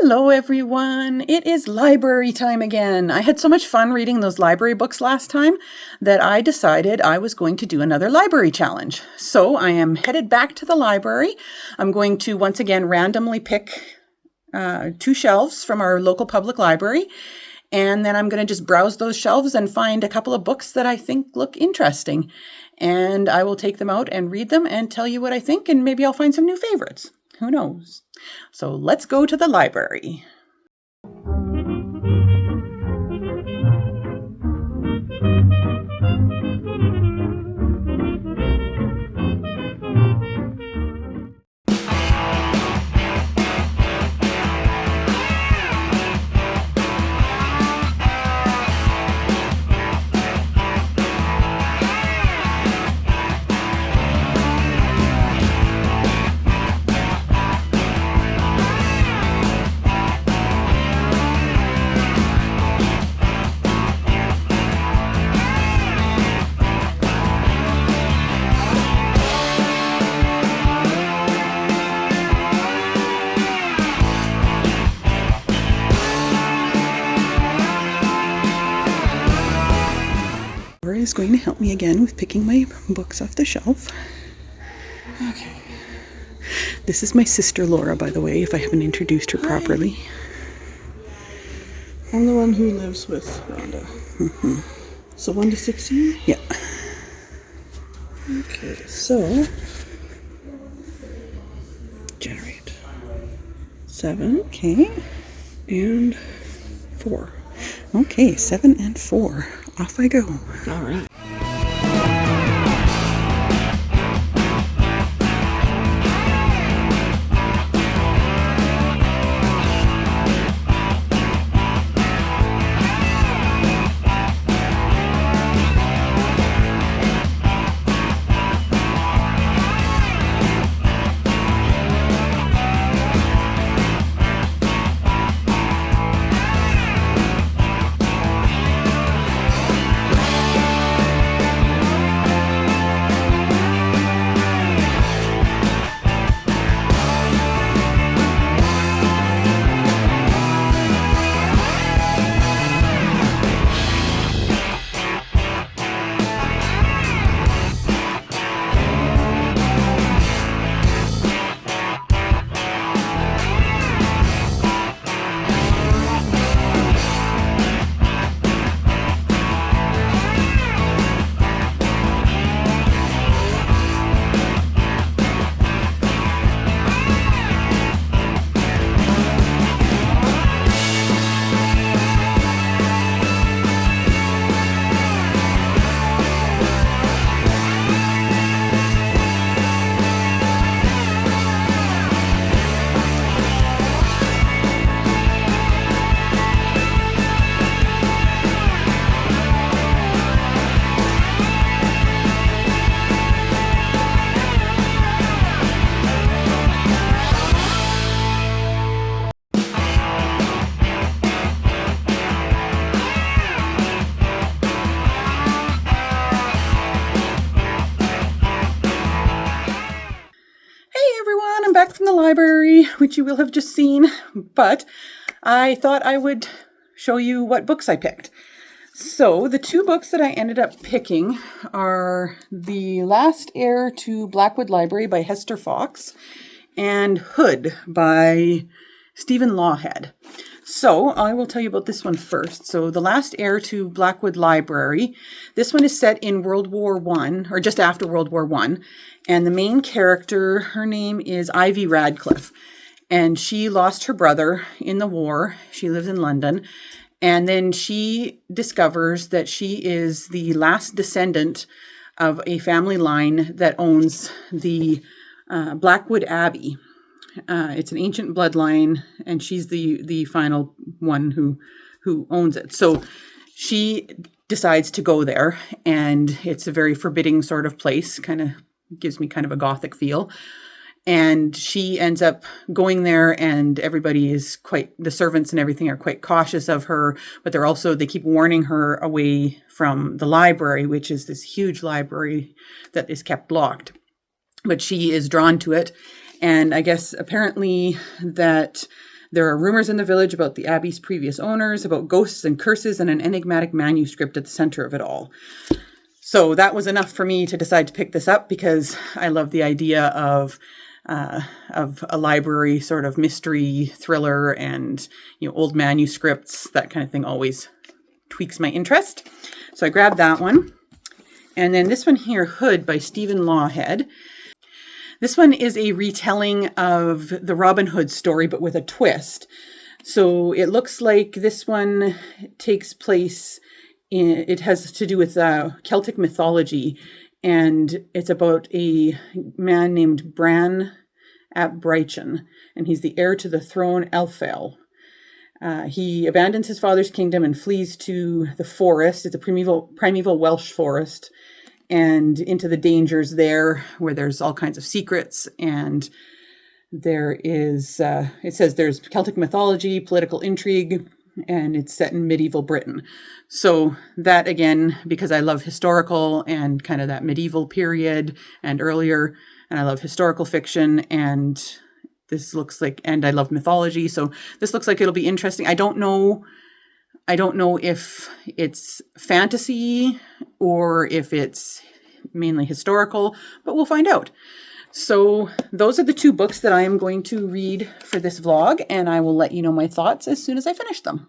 Hello, everyone. It is library time again. I had so much fun reading those library books last time that I decided I was going to do another library challenge. So I am headed back to the library. I'm going to once again randomly pick two shelves from our local public library. And then I'm going to just browse those shelves and find a couple of books that I think look interesting. And I will take them out and read them and tell you what I think, and maybe I'll find some new favorites. Who knows? So let's go to the library. Laura is going to help me again with picking my books off the shelf. Okay. This is my sister Laura, by the way, if I haven't introduced her properly. I'm the one who lives with Rhonda. Mm-hmm. So 1 to 16? Yeah. Okay, so Generate. 7 Okay. and 4. Okay, 7 and 4. Off I go. All right. Back from the library, which you will have just seen, but I thought I would show you what books I picked. So the two books that I ended up picking are The Last Heir to Blackwood Library by Hester Fox and Hood by Stephen Lawhead. So I will tell you about this one first. So The Last Heir to Blackwood Library. This one is set in World War I, or just after World War I. And the main character, her name is Ivy Radcliffe. And she lost her brother in the war. She lives in London. And then she discovers that she is the last descendant of a family line that owns the Blackwood Abbey. It's an ancient bloodline, and she's the final one who owns it. So she decides to go there, and it's a very forbidding sort of place, kind of gives me kind of a gothic feel. And she ends up going there, and everybody is the servants and everything are quite cautious of her, but they keep warning her away from the library, which is this huge library that is kept locked. But she is drawn to it. And I guess apparently that There are rumors in the village about the abbey's previous owners, about ghosts and curses, and an enigmatic manuscript at the center of it all. So that was enough for me to decide to pick this up, because I love the idea of a library sort of mystery thriller, and old manuscripts. That kind of thing always tweaks my interest. So I grabbed that one. And then this one here, Hood by Stephen Lawhead. This one is a retelling of the Robin Hood story, but with a twist. So it looks like this one takes place it has to do with Celtic mythology, and it's about a man named Bran ap Brychan, and he's the heir to the throne Elfell. He abandons his father's kingdom and flees to the forest. It's a primeval Welsh forest, and into the dangers there, where there's all kinds of secrets. And there is, it says there's Celtic mythology, political intrigue, and it's set in medieval Britain. So that, again, because I love historical and kind of that medieval period and earlier, and I love historical fiction, and this looks like, and I love mythology, so this looks like it'll be interesting. I don't know if it's fantasy or if it's mainly historical, but we'll find out. So those are the two books that I am going to read for this vlog, and I will let you know my thoughts as soon as I finish them.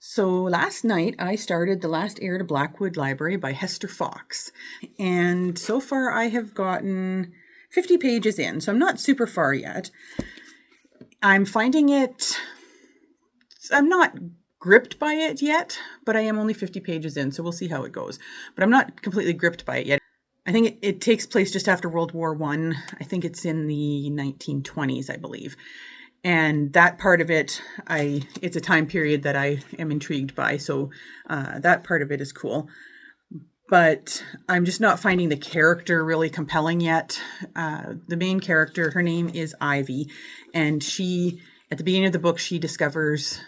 So last night I started The Last Heir to Blackwood Library by Hester Fox, and so far I have gotten 50 pages in, so I'm not super far yet. I'm finding it, I'm not gripped by it yet, but I am only 50 pages in, so we'll see how it goes. But I'm not completely gripped by it yet. I think it takes place just after World War I. I think it's in the 1920s, I believe. And that part of it, it's a time period that I am intrigued by. So that part of it is cool. But I'm just not finding the character really compelling yet. The main character, her name is Ivy. And she, at the beginning of the book, she discovers,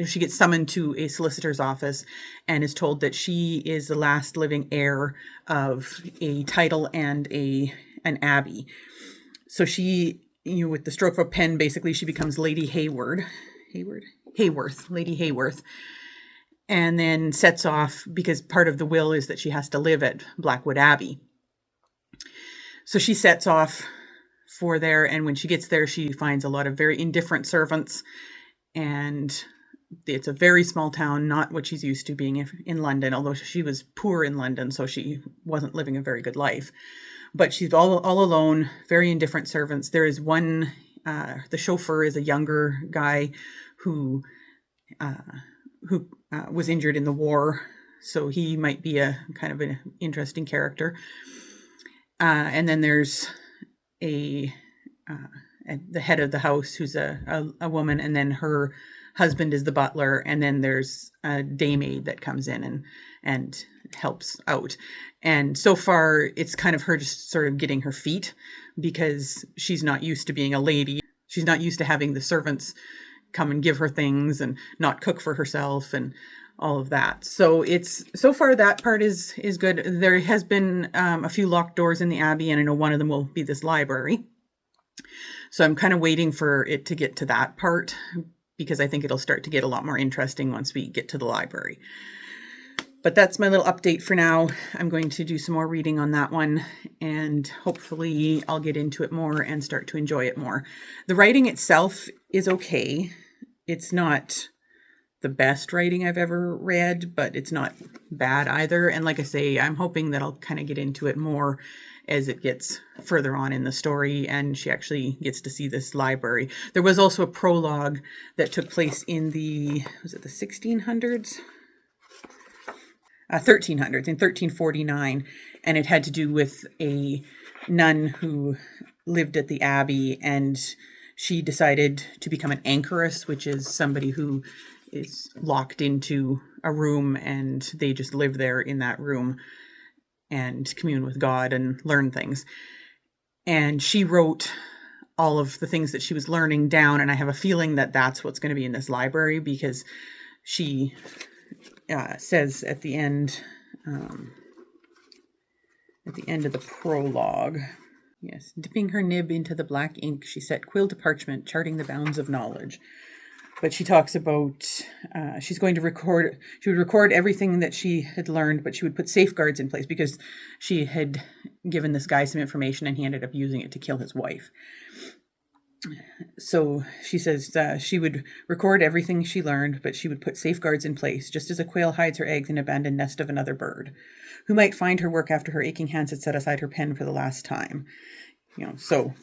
she gets summoned to a solicitor's office and is told that she is the last living heir of a title and an abbey. So she, with the stroke of a pen, basically she becomes Lady Hayworth, Lady Hayworth, and then sets off, because part of the will is that she has to live at Blackwood Abbey. So she sets off for there, and when she gets there, she finds a lot of very indifferent servants, and it's a very small town, not what she's used to being in London, although she was poor in London, so she wasn't living a very good life. But she's all alone, very indifferent servants. There is one, the chauffeur is a younger guy who was injured in the war, so he might be a kind of an interesting character. And then there's the head of the house, who's a woman, and then her husband is the butler, and then there's a daymaid that comes in and helps out. And so far, it's kind of her just sort of getting her feet, because she's not used to being a lady. She's not used to having the servants come and give her things and not cook for herself and all of that. So so far that part is good. There has been a few locked doors in the Abbey, and I know one of them will be this library. So I'm kind of waiting for it to get to that part, because I think it'll start to get a lot more interesting once we get to the library. But that's my little update for now. I'm going to do some more reading on that one, and hopefully I'll get into it more and start to enjoy it more. The writing itself is okay. It's not the best writing I've ever read, but it's not bad either. And like I say, I'm hoping that I'll kind of get into it more as it gets further on in the story and she actually gets to see this library. There was also a prologue that took place in the 1600s? 1300s, in 1349, and it had to do with a nun who lived at the Abbey, and she decided to become an anchoress, which is somebody who is locked into a room and they just live there in that room and commune with God and learn things. And she wrote all of the things that she was learning down, and I have a feeling that that's what's going to be in this library, because she says at the end of the prologue, yes, dipping her nib into the black ink, she set quill to parchment, charting the bounds of knowledge. But she talks about she's going to record, she would record everything that she had learned, but she would put safeguards in place because she had given this guy some information and he ended up using it to kill his wife. So she says she would record everything she learned, but she would put safeguards in place, just as a quail hides her eggs in an abandoned nest of another bird, who might find her work after her aching hands had set aside her pen for the last time. You know, so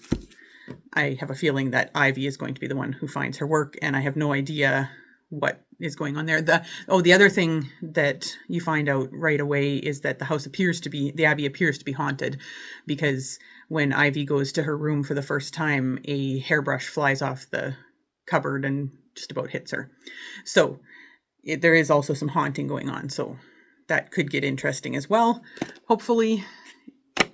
I have a feeling that Ivy is going to be the one who finds her work, and I have no idea what is going on there. The other thing that you find out right away is that the Abbey appears to be haunted, because when Ivy goes to her room for the first time, a hairbrush flies off the cupboard and just about hits her. So there is also some haunting going on. So that could get interesting as well, hopefully.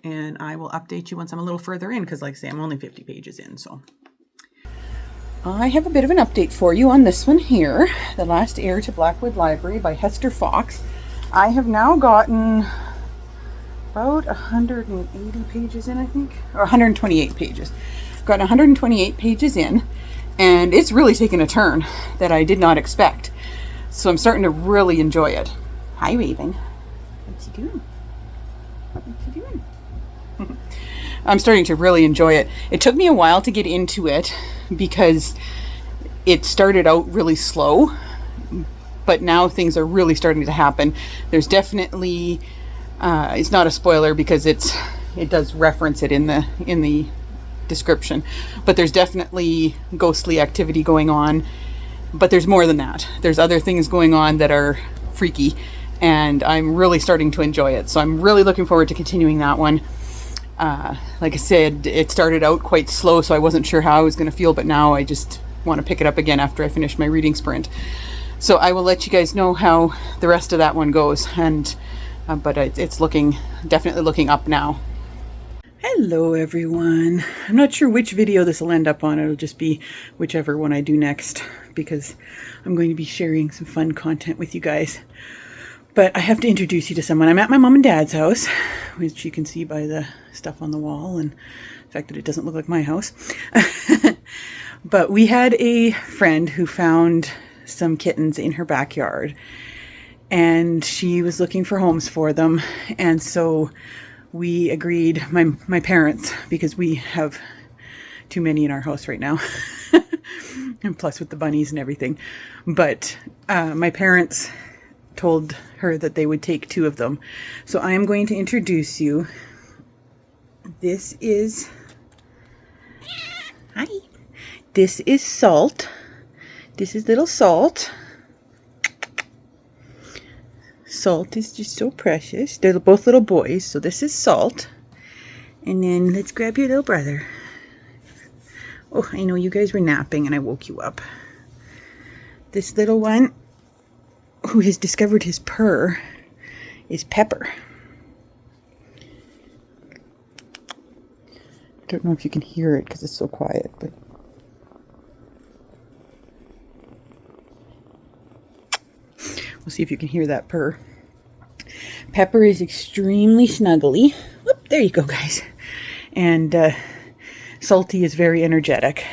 And I will update you once I'm a little further in, because like I say, I'm only 50 pages in. So I have a bit of an update for you on this one here, The Last Heir to Blackwood Library by Hester Fox. I have now gotten about 180 pages in, I think, or 128 pages. Got 128 pages in, and it's really taken a turn that I did not expect. So I'm starting to really enjoy it. Hi, Raven. What's he doing? What's he doing? I'm starting to really enjoy it. It took me a while to get into it because it started out really slow, but now things are really starting to happen. There's definitely it's not a spoiler because it does reference it in the description, but there's definitely ghostly activity going on. But there's more than that. There's other things going on that are freaky, and I'm really starting to enjoy it. So I'm really looking forward to continuing that one. Like I said, it started out quite slow, so I wasn't sure how I was going to feel, but now I just want to pick it up again after I finish my reading sprint. So I will let you guys know how the rest of that one goes, and but it's definitely looking up now. Hello everyone. I'm not sure which video this will end up on. It'll just be whichever one I do next, because I'm going to be sharing some fun content with you guys. But I have to introduce you to someone. I'm at my mom and dad's house, which you can see by the stuff on the wall and the fact that it doesn't look like my house. But we had a friend who found some kittens in her backyard, and she was looking for homes for them. And so we agreed, my parents, because we have too many in our house right now, and plus with the bunnies and everything. But my parents told her that they would take 2 of them. So I am going to introduce you. This is Salt. This is little Salt. Salt is just so precious. They're both little boys. So this is Salt. And then let's grab your little brother. Oh, I know you guys were napping and I woke you up. This little one, who has discovered his purr, is Pepper. I don't know if you can hear it because it's so quiet, but we'll see if you can hear that purr. Pepper is extremely snuggly. Whoop, there you go, guys. And Salty is very energetic.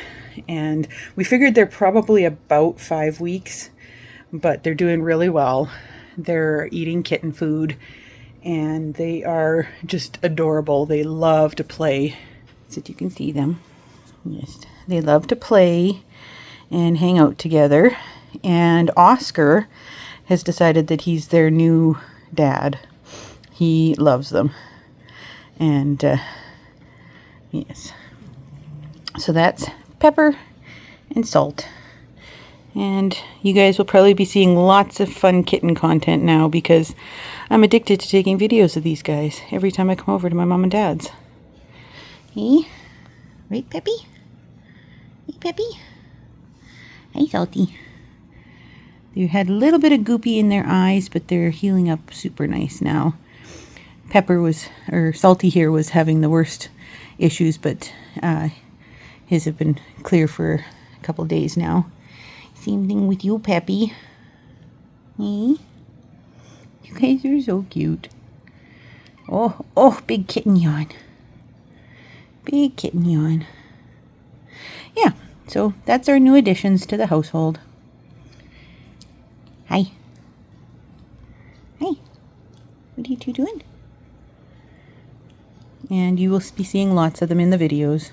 And we figured they're probably about 5 weeks, but they're doing really well. They're eating kitten food, and they are just adorable. They love to play. So you can see them. Yes, they love to play and hang out together. And Oscar has decided that he's their new dad. He loves them. And yes. So that's Pepper and Salt. And you guys will probably be seeing lots of fun kitten content now, because I'm addicted to taking videos of these guys every time I come over to my mom and dad's. Hey? Right, Peppy? Hey, Peppy. Hi, Salty. They had a little bit of goopy in their eyes, but they're healing up super nice now. Salty here was having the worst issues, but his have been clear for a couple days now. Same thing with you, Peppy. Hey? You guys are so cute. Oh, big kitten yawn. Big kitten yawn. Yeah, so that's our new additions to the household. Hi. Hi. What are you two doing? And you will be seeing lots of them in the videos.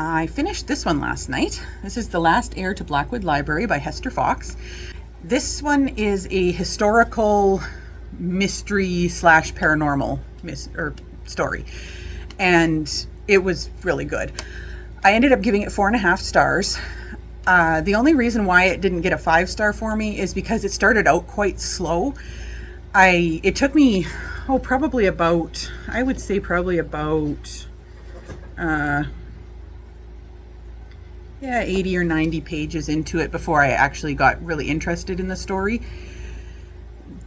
I finished this one last night. This is The Last Heir to Blackwood Library by Hester Fox. This one is a historical mystery slash paranormal story, and it was really good. I ended up giving it 4.5 stars. The only reason why it didn't get a 5-star for me is because it started out quite slow. It took me probably about 80 or 90 pages into it before I actually got really interested in the story.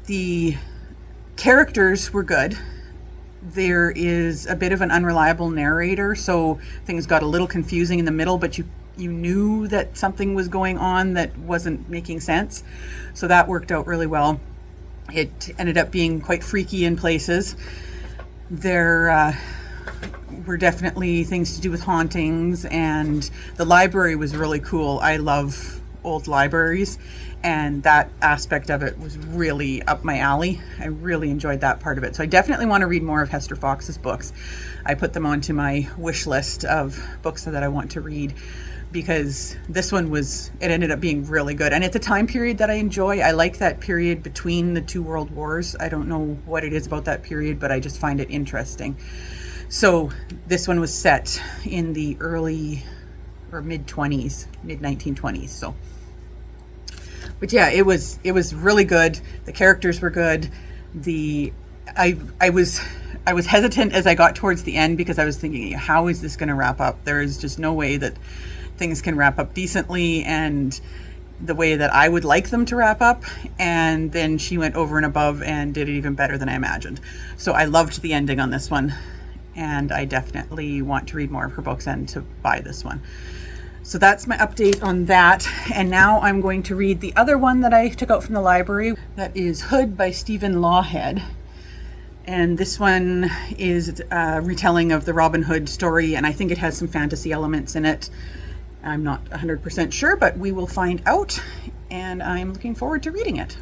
The characters were good. There is a bit of an unreliable narrator, so things got a little confusing in the middle, but you knew that something was going on that wasn't making sense. So that worked out really well. It ended up being quite freaky in places. There were definitely things to do with hauntings, and the library was really cool. I love old libraries, and that aspect of it was really up my alley. I really enjoyed that part of it. So I definitely want to read more of Hester Fox's books. I put them onto my wish list of books that I want to read, because this one ended up being really good. And it's a time period that I enjoy. I like that period between the 2 world wars. I don't know what it is about that period, but I just find it interesting. So this one was set in the early or mid-20s, mid-1920s. So, but yeah, it was really good. The characters were good. I was I was hesitant as I got towards the end because I was thinking, how is this going to wrap up? There is just no way that things can wrap up decently and the way that I would like them to wrap up. And then she went over and above and did it even better than I imagined. So I loved the ending on this one, and I definitely want to read more of her books and to buy this one. So that's my update on that. And now I'm going to read the other one that I took out from the library. That is Hood by Stephen Lawhead. And this one is a retelling of the Robin Hood story, and I think it has some fantasy elements in it. I'm not 100% sure, but we will find out, and I'm looking forward to reading it.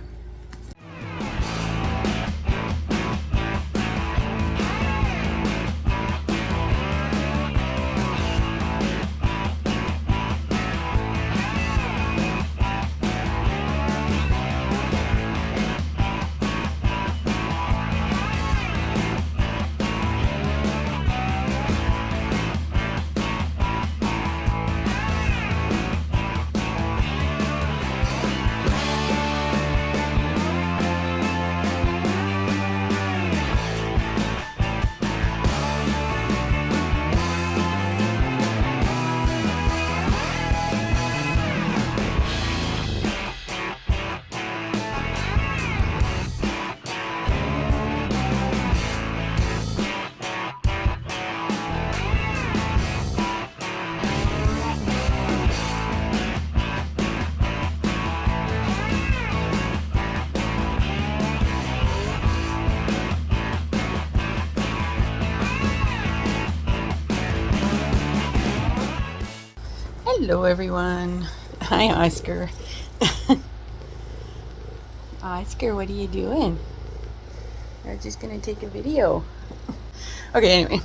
Hello everyone. Hi Oscar. Oscar, what are you doing? I was just gonna take a video. Okay, anyway.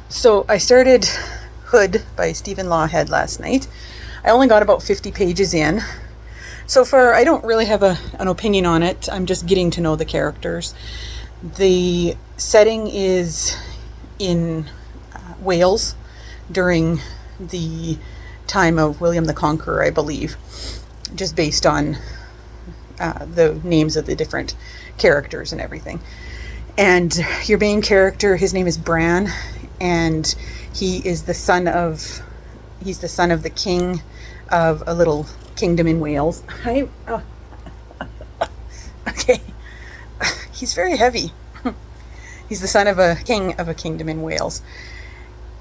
So I started Hood by Stephen Lawhead last night. I only got about 50 pages in. So far, I don't really have an opinion on it. I'm just getting to know the characters. The setting is in Wales during the time of William the Conqueror, I believe, just based on the names of the different characters and everything. And your main character, his name is Bran, and he's the son of the king of a little kingdom in Wales. Okay, he's very heavy. He's the son of a king of a kingdom in Wales.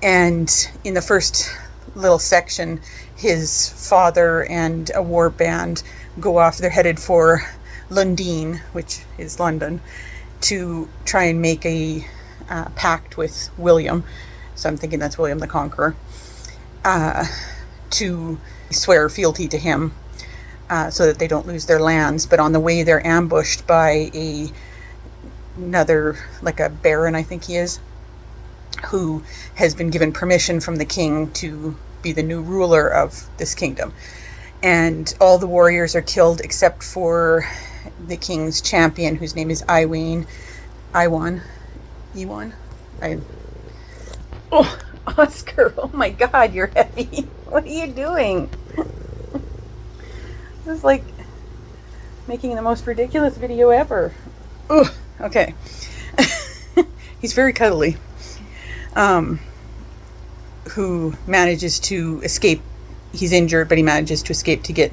And in the first little section, his father and a war band go off. They're headed for Lundin, which is London, to try and make a pact with William. So I'm thinking that's William the Conqueror, to swear fealty to him, so that they don't lose their lands. But on the way, they're ambushed by another, like a baron, I think he is, who has been given permission from the king to be the new ruler of this kingdom. And all the warriors are killed except for the king's champion, whose name is Iwan. Oh, Oscar, oh my God, you're heavy. What are you doing? This is like making the most ridiculous video ever. Ugh, okay. He's very cuddly. Who manages to escape. He's injured, but he manages to escape to get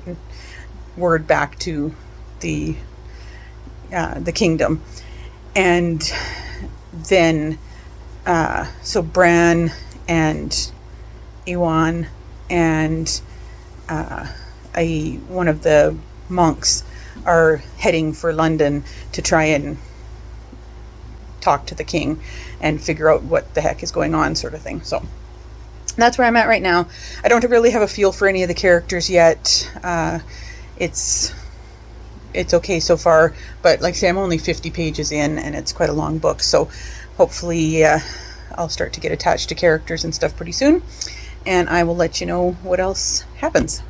word back to the kingdom. And then so Bran and Iwan and one of the monks are heading for London to try and talk to the king and figure out what the heck is going on, sort of thing. So that's where I'm at right now. I don't really have a feel for any of the characters yet. It's okay so far, but like I say, I'm only 50 pages in, and it's quite a long book, so hopefully I'll start to get attached to characters and stuff pretty soon, and I will let you know what else happens.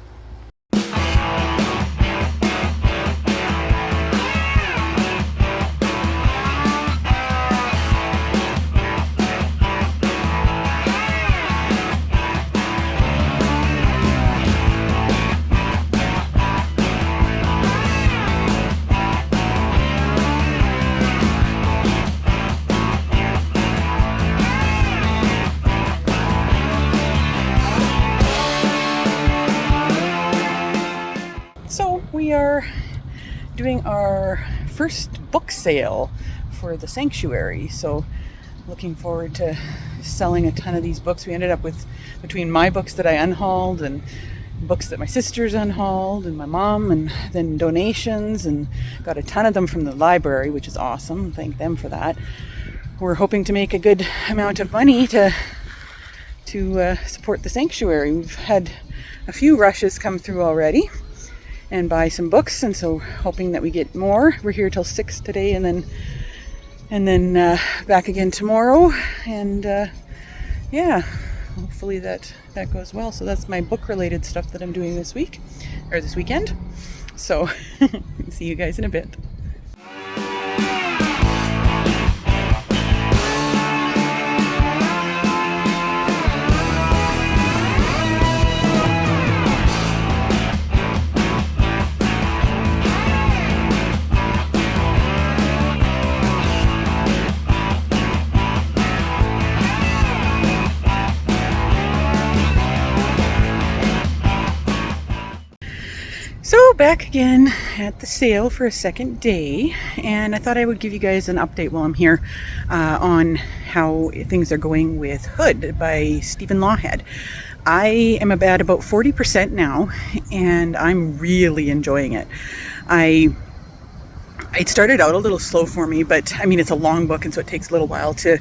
doing our first book sale for the sanctuary. So looking forward to selling a ton of these books. We ended up with, between my books that I unhauled and books that my sisters unhauled and my mom, and then donations, and got a ton of them from the library, which is awesome. Thank them for that. We're hoping to make a good amount of money to support the sanctuary. We've had a few rushes come through already and buy some books, and so hoping that we get more. We're here till 6 today, and then back again tomorrow, and yeah, hopefully that goes well. So that's my book related stuff that I'm doing this week, or this weekend. So see you guys in a bit. So back again at the sale for a second day, and I thought I would give you guys an update while I'm here on how things are going with Hood by Stephen Lawhead. I am at about 40% now, and I'm really enjoying it. It started out a little slow for me, but I mean, it's a long book, and so it takes a little while to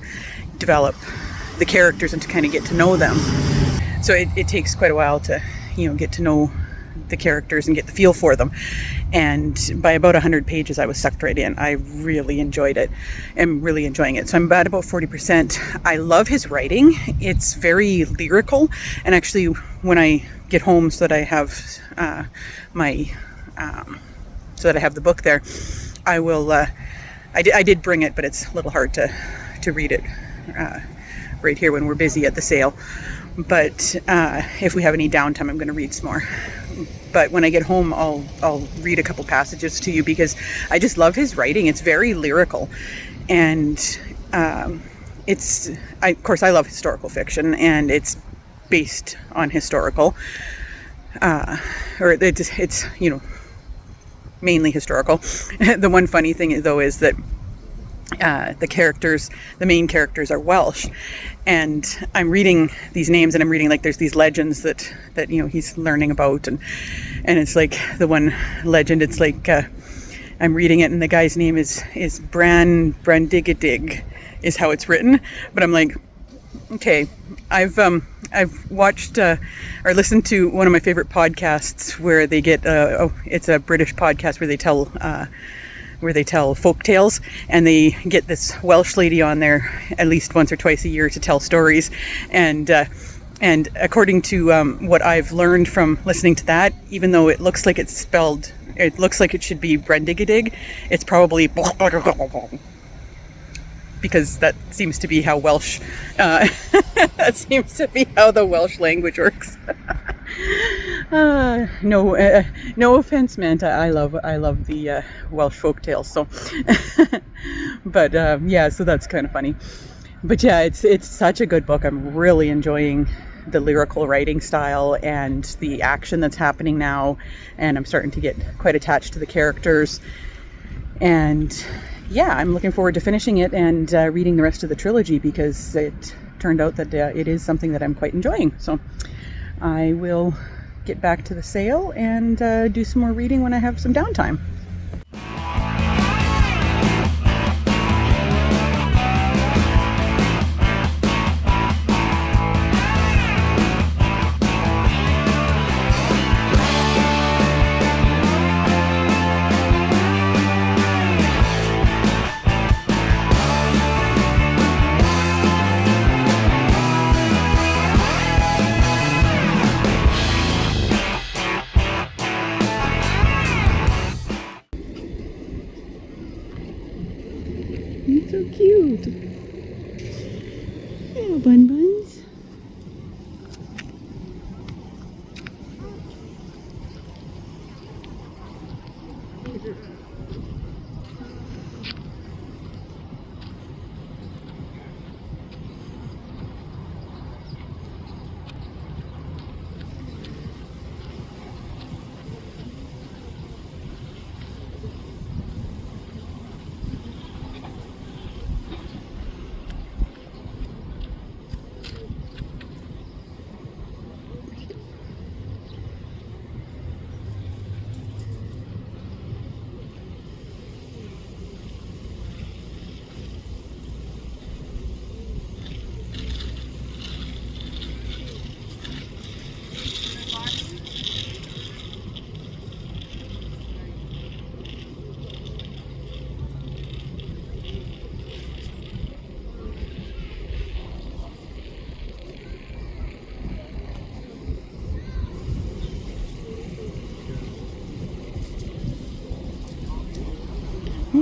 develop the characters and to kind of get to know them. So it takes quite a while to, get to know the characters and get the feel for them. And by about 100 pages, I was sucked right in. I really enjoyed it. I'm really enjoying it. So I'm at about 40%. I love his writing. It's very lyrical. And actually, when I get home, so that I have so that I have the book there, I will. I did bring it, but it's a little hard to read it right here when we're busy at the sale. But if we have any downtime, I'm going to read some more. But when I get home, I'll read a couple passages to you, because I just love his writing. It's very lyrical, and of course I love historical fiction, and it's based on historical, or it's mainly historical. The one funny thing though is that the main characters are Welsh, and I'm reading these names, and I'm reading, like, there's these legends that he's learning about, and it's like the one legend, it's like I'm reading it, and the guy's name is Brandigadig is how it's written, but I'm like, okay, I've watched or listened to one of my favorite podcasts where they get it's a British podcast where they tell folk tales, and they get this Welsh lady on there at least once or twice a year to tell stories. And according to what I've learned from listening to that, even though it looks like it looks like it should be Brendigadig, it's probably because that seems to be how Welsh, that seems to be how the Welsh language works. No offense meant. I love the Welsh folktales. So, but yeah, so that's kind of funny. But yeah, it's such a good book. I'm really enjoying the lyrical writing style and the action that's happening now, and I'm starting to get quite attached to the characters. And yeah, I'm looking forward to finishing it and reading the rest of the trilogy, because it turned out that it is something that I'm quite enjoying. So I will get back to the sale and do some more reading when I have some downtime.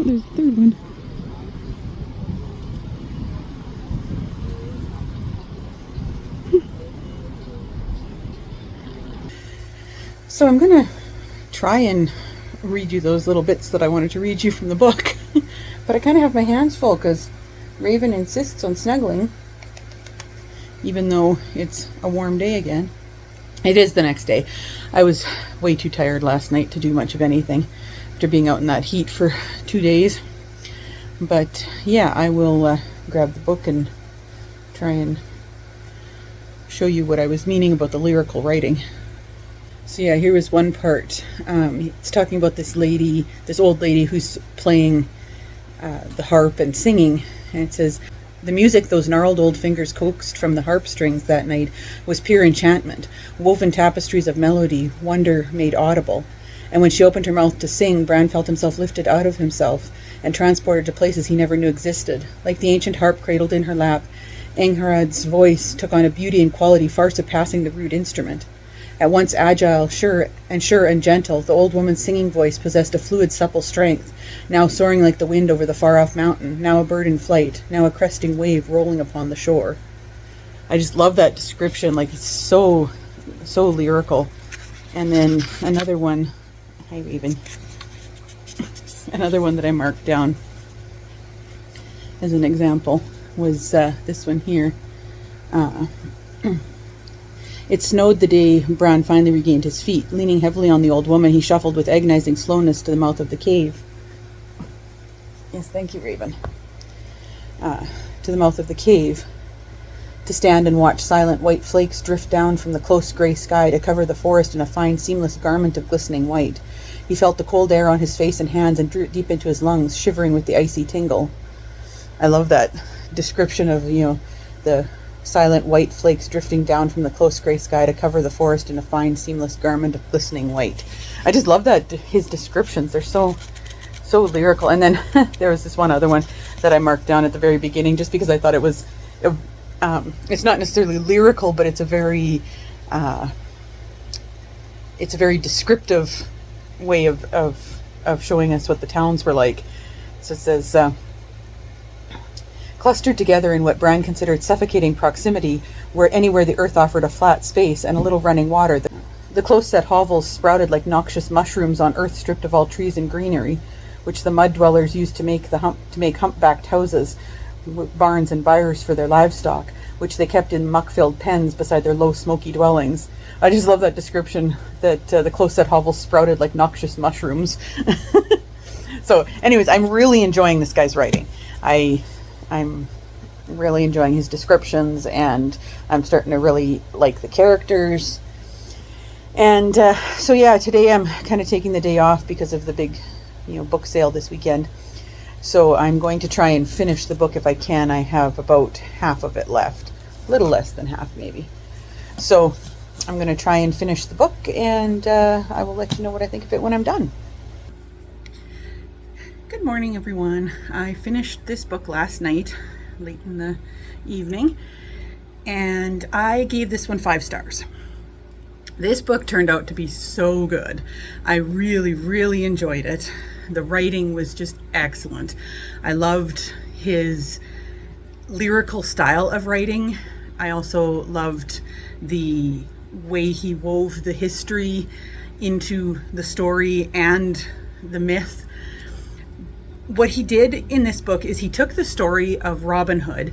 there's a third one. So I'm gonna try and read you those little bits that I wanted to read you from the book. But I kind of have my hands full because Raven insists on snuggling, even though it's a warm day again. It is the next day. I was way too tired last night to do much of anything after being out in that heat for 2 days. But yeah, I will grab the book and try and show you what I was meaning about the lyrical writing. So yeah, here was one part. It's talking about this lady, this old lady who's playing the harp and singing. And it says, the music those gnarled old fingers coaxed from the harp strings that night was pure enchantment, woven tapestries of melody, wonder made audible. And when she opened her mouth to sing, Bran felt himself lifted out of himself and transported to places he never knew existed. Like the ancient harp cradled in her lap, Angharad's voice took on a beauty and quality far surpassing the rude instrument. At once agile, sure and gentle, the old woman's singing voice possessed a fluid, supple strength, now soaring like the wind over the far-off mountain, now a bird in flight, now a cresting wave rolling upon the shore. I just love that description. Like, it's so lyrical. And then another one, hi Raven, another one that I marked down as an example was this one here. It snowed the day Bran finally regained his feet. Leaning heavily on the old woman, he shuffled with agonizing slowness to the mouth of the cave. Yes, thank you, Raven. To the mouth of the cave, to stand and watch silent white flakes drift down from the close grey sky to cover the forest in a fine, seamless garment of glistening white. He felt the cold air on his face and hands and drew it deep into his lungs, shivering with the icy tingle. I love that description of, the silent white flakes drifting down from the close grey sky to cover the forest in a fine, seamless garment of glistening white. I just love that, his descriptions. They're so lyrical. And then there was this one other one that I marked down at the very beginning just because I thought it was, it's not necessarily lyrical, but it's a very descriptive way of showing us what the towns were like. So it says, clustered together in what Bran considered suffocating proximity, where anywhere the earth offered a flat space and a little running water, the close-set hovels sprouted like noxious mushrooms on earth stripped of all trees and greenery, which the mud dwellers used to make humpbacked houses, barns and byres for their livestock, which they kept in muck-filled pens beside their low, smoky dwellings. I just love that description, that the close-set hovels sprouted like noxious mushrooms. So, anyways, I'm really enjoying this guy's writing. I'm really enjoying his descriptions, and I'm starting to really like the characters. And so yeah, today I'm kind of taking the day off because of the big, book sale this weekend. So I'm going to try and finish the book if I can. I have about half of it left, a little less than half maybe. So I'm going to try and finish the book, and I will let you know what I think of it when I'm done. Good morning, everyone. I finished this book last night, late in the evening, and I gave this one 5 stars. This book turned out to be so good. I really, really enjoyed it. The writing was just excellent. I loved his lyrical style of writing. I also loved the way he wove the history into the story and the myth. What he did in this book is he took the story of Robin Hood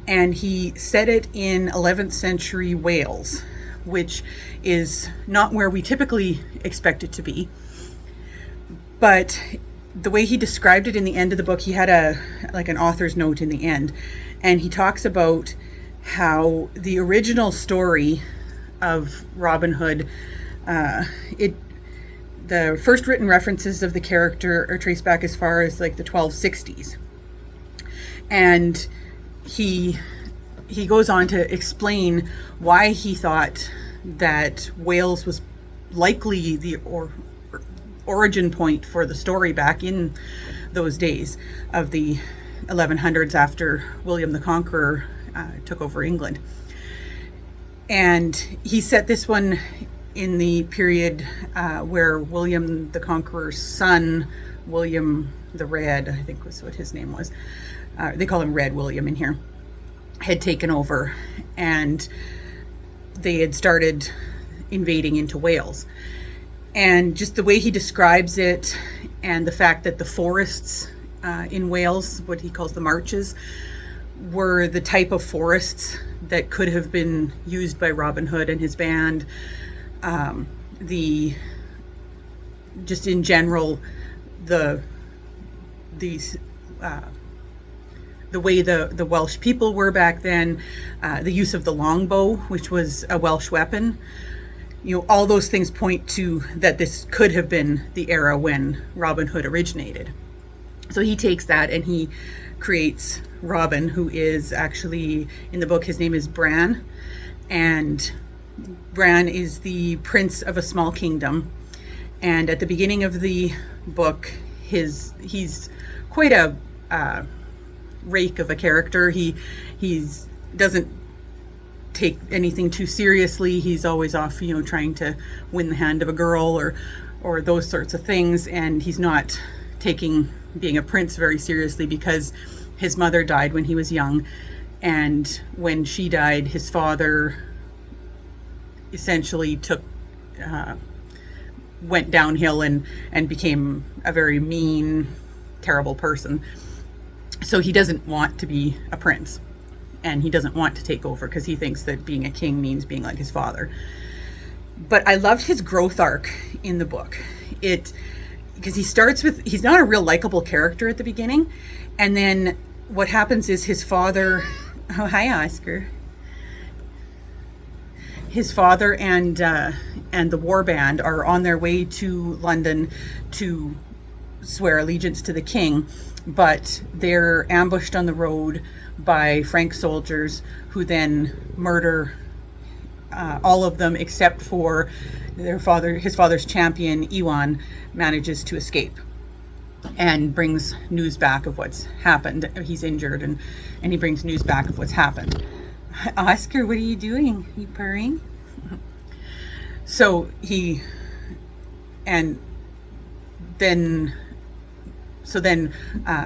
and he set it in 11th century Wales, which is not where we typically expect it to be. But the way he described it in the end of the book, he had an author's note in the end, and he talks about how the original story of Robin Hood, the first written references of the character are traced back as far as like the 1260s. And he goes on to explain why he thought that Wales was likely the origin point for the story back in those days of the 1100s after William the Conqueror took over England. And he set this one in the period where William the Conqueror's son, William the Red, I think was what his name was. They call him Red William in here, had taken over, and they had started invading into Wales. And just the way he describes it, and the fact that the forests in Wales, what he calls the marches, were the type of forests that could have been used by Robin Hood and his band. Just in general, the way the Welsh people were back then, the use of the longbow, which was a Welsh weapon, all those things point to that this could have been the era when Robin Hood originated. So he takes that and he creates Robin, who is actually, in the book, his name is Bran, and Bran is the prince of a small kingdom. And at the beginning of the book, he's quite a rake of a character. He doesn't take anything too seriously. He's always off, trying to win the hand of a girl or those sorts of things. And he's not taking being a prince very seriously, because his mother died when he was young. And when she died, his father essentially went downhill and became a very mean, terrible person. So he doesn't want to be a prince, and he doesn't want to take over, because he thinks that being a king means being like his father. But I loved his growth arc in the book. Because he starts with, he's not a real likable character at the beginning, and then what happens is his father, oh hi Oscar, his father and the war band are on their way to London to swear allegiance to the king, but they're ambushed on the road by Frank soldiers, who then murder all of them except for his father's champion. Ewan manages to escape and brings news back of what's happened. He's injured, and he brings news back of what's happened. Oscar, what are you doing? You purring? So then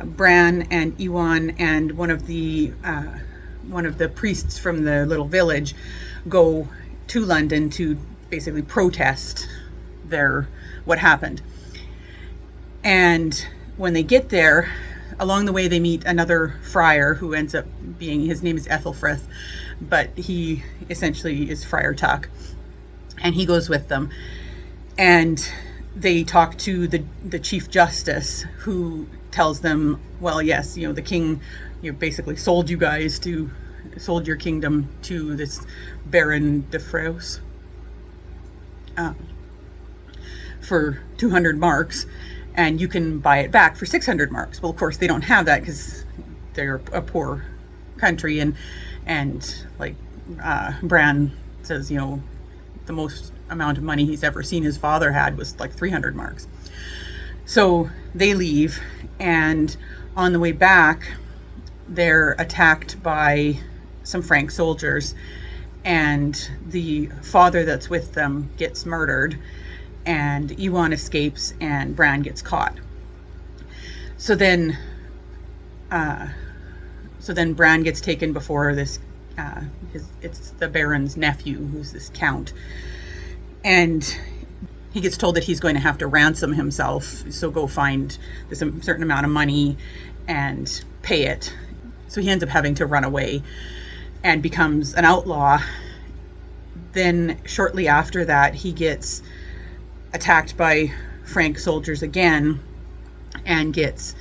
Bran and Ewan and one of the priests from the little village go to London to basically protest what happened. And when they get there, along the way they meet another friar who ends up being, his name is Ethelfrith, but he essentially is Friar Tuck, and he goes with them. And they talk to the Chief Justice, who tells them, well, yes, the king basically sold your kingdom to this Baron de Fros for 200 marks, and you can buy it back for 600 marks. Well, of course, they don't have that because they're a poor country, and like Bran says, the most amount of money he's ever seen his father had was like 300 marks. So they leave, and on the way back, they're attacked by some Frank soldiers, and the father that's with them gets murdered, and Ewan escapes, and Bran gets caught. So then Bran gets taken before this, it's the Baron's nephew, who's this count, and he gets told that he's going to have to ransom himself, so go find this certain amount of money and pay it. So he ends up having to run away and becomes an outlaw. Then shortly after that, he gets attacked by Frank soldiers again and gets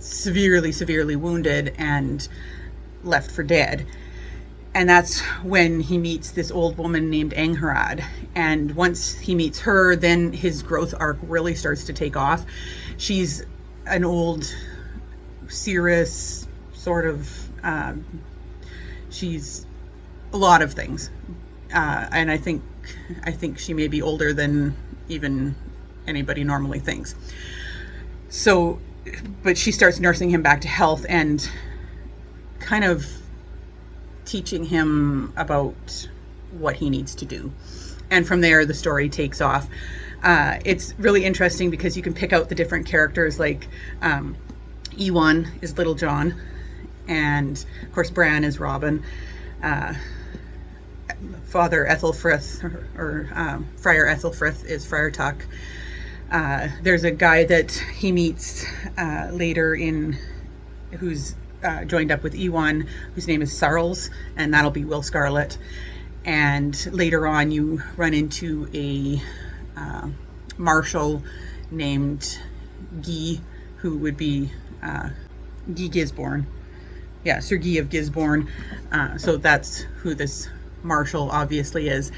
severely wounded and left for dead. And that's when he meets this old woman named Angharad. And once he meets her, then his growth arc really starts to take off. She's an old seeress, sort of, she's a lot of things. And I think she may be older than even anybody normally thinks. So, but she starts nursing him back to health and kind of teaching him about what he needs to do. And from there, the story takes off. It's really interesting because you can pick out the different characters, like Ewan is Little John, and of course Bran is Robin. Father Ethelfrith, or Friar Ethelfrith, is Friar Tuck. There's a guy that he meets later in, who's joined up with Ewan, whose name is Sarles, and that'll be Will Scarlet. And later on, you run into a marshal named Guy, who would be Guy Gisborne. Yeah, Sir Guy of Gisborne. So that's who this marshal obviously is.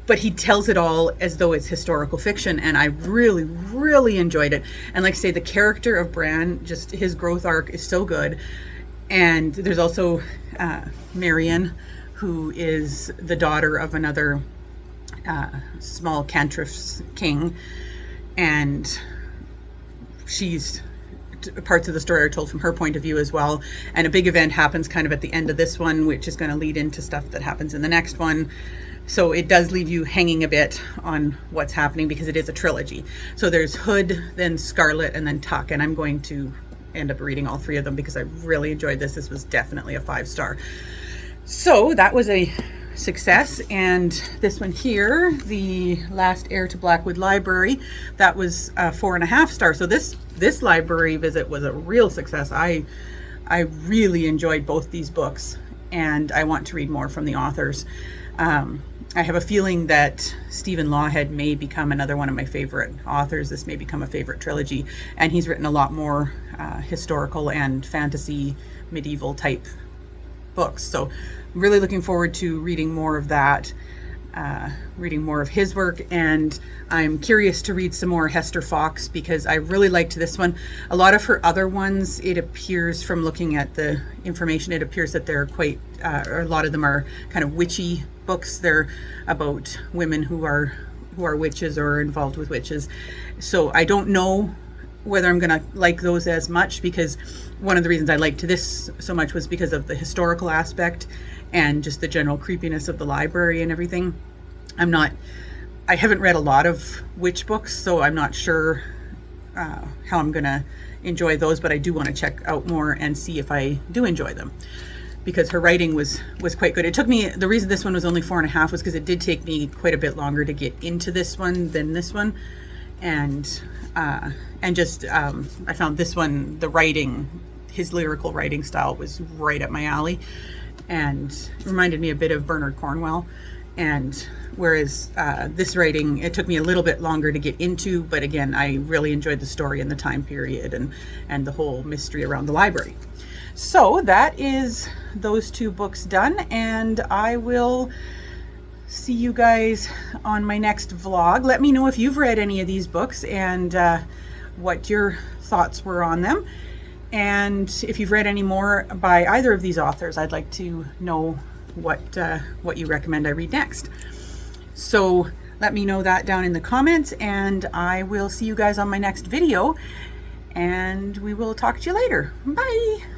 But he tells it all as though it's historical fiction, and I really, really enjoyed it. And like I say, the character of Bran, just his growth arc is so good. And there's also Marion, who is the daughter of another small cantref's king, and she's, parts of the story are told from her point of view as well. And a big event happens kind of at the end of this one, which is going to lead into stuff that happens in the next one. So it does leave you hanging a bit on what's happening, because it is a trilogy. So there's Hood, then Scarlet, and then Tuck. And I'm going to end up reading all three of them because I really enjoyed this. This was definitely a 5-star. So that was a success. And this one here, The Last Heir to Blackwood Library, that was a 4.5 stars. So this library visit was a real success. I really enjoyed both these books, and I want to read more from the authors. I have a feeling that Stephen Lawhead may become another one of my favorite authors. This may become a favorite trilogy, and he's written a lot more historical and fantasy medieval type books. So I'm really looking forward to reading more of that, reading more of his work. And I'm curious to read some more Hester Fox, because I really liked this one. A lot of her other ones, it appears from looking at the information, it appears that they're quite, or a lot of them are kind of witchy books. They're about women who are witches or involved with witches. So I don't know whether I'm gonna like those as much, because one of the reasons I liked this so much was because of the historical aspect and just the general creepiness of the library and everything. I haven't read a lot of witch books, so I'm not sure how I'm gonna enjoy those, but I do want to check out more and see if I do enjoy them, because her writing was quite good. It took me, the reason this one was only 4.5 was because it did take me quite a bit longer to get into this one than this one. And just I found this one, the writing, his lyrical writing style was right up my alley, and reminded me a bit of Bernard Cornwell. And whereas this writing, it took me a little bit longer to get into, but again, I really enjoyed the story and the time period and the whole mystery around the library. So that is those two books done, and I will see you guys on my next vlog. Let me know if you've read any of these books and what your thoughts were on them. And if you've read any more by either of these authors, I'd like to know what you recommend I read next. So let me know that down in the comments, and I will see you guys on my next video, and we will talk to you later. Bye.